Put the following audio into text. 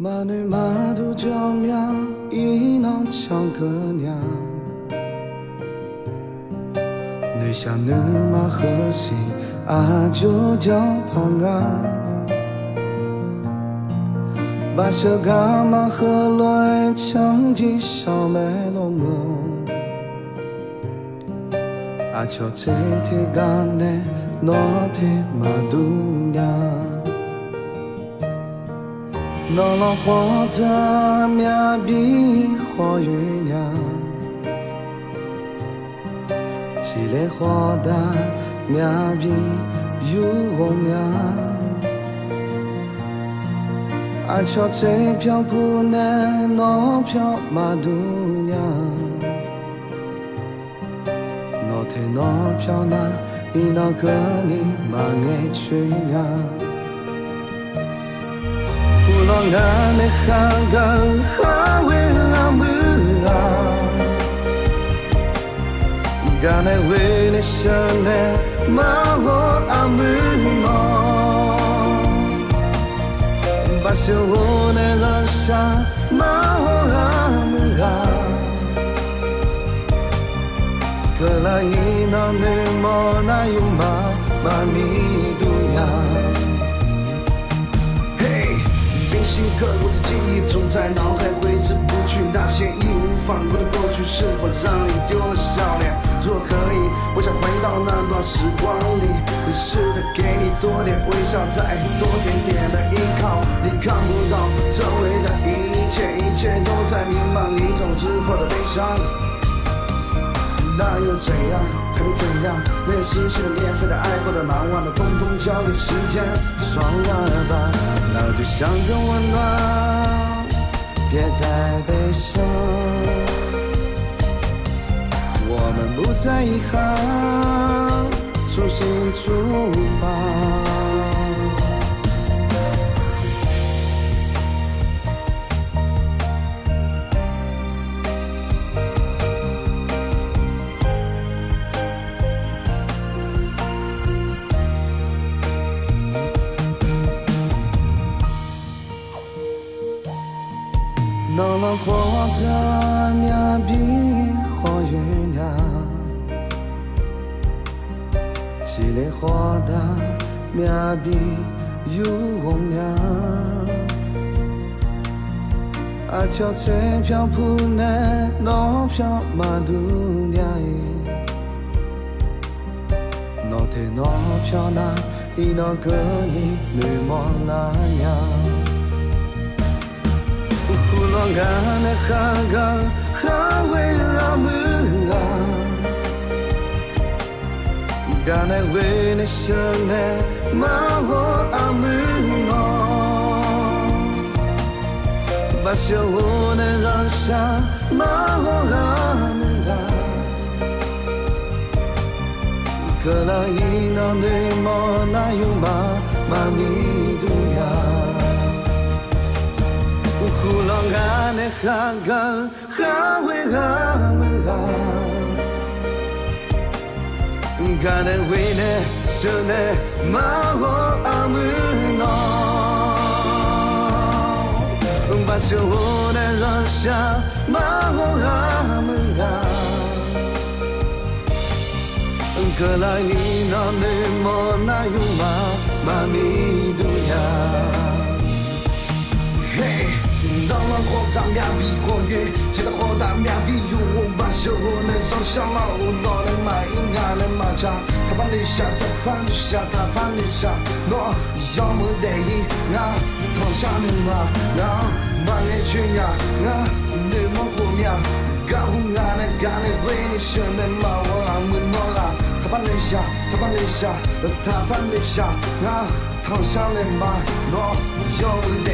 马女马肚叫苗，一囊唱歌娘。女下女马和西，阿就叫旁啊。把小嘎马和来抢起小梅龙龙。阿乔这天干呢，那天马肚娘。那老花子面比花雨娘，起来花的面比有红娘。阿乔这飘铺呢，那飘马肚娘，那天那飘那，你那个你马爱去娘。乌浪干的哈干哈为阿姆啊，干的为那想的马我阿姆喏。把小我的人下马我阿姆啊，可拉伊那女莫那有马米杜呀。新刻骨的记忆总在脑海挥之不去，那些义无反顾的过去，是否让你丢了笑脸？若可以，我想回到那段时光里，试着给你多点微笑，再多点点的依靠。你看不到周围的一切，一切都在弥漫你走之后的悲伤。那又怎样？还能怎样？那些失去的、免费的、爱过的、难忘的，统统交给时间爽了吧。那就想着温暖，别再悲伤。我们不再遗憾，重新出发。那浪花子面比花雨娘，起来花的面比有红娘。阿乔这飘铺呢，那飘马肚娘那天那飘那，伊那个里女莫那样。呼浪干的哈干哈为阿姆啊，干的为那想的马我阿姆喏，把小我的让下马我阿姆啊，可拉伊那对莫那有马米杜呀。呼浪干的哈干哈为阿姆啊，干的为呢想的马我阿姆喏，把小我的让下马我阿姆啊，可拉伊那女莫那有马米杜呀。当然火场面比火月，起了火大面比有我把小火能上小老我哪能买应该能买家，他把你下，他把你下，他把你下，我要么得意，我躺下你嘛，我把你去呀，我你莫火呀，搞我那干的为你想的嘛，我阿姆诺啦，他把你下，他把你下，他把你下，我躺下你嘛，我要么得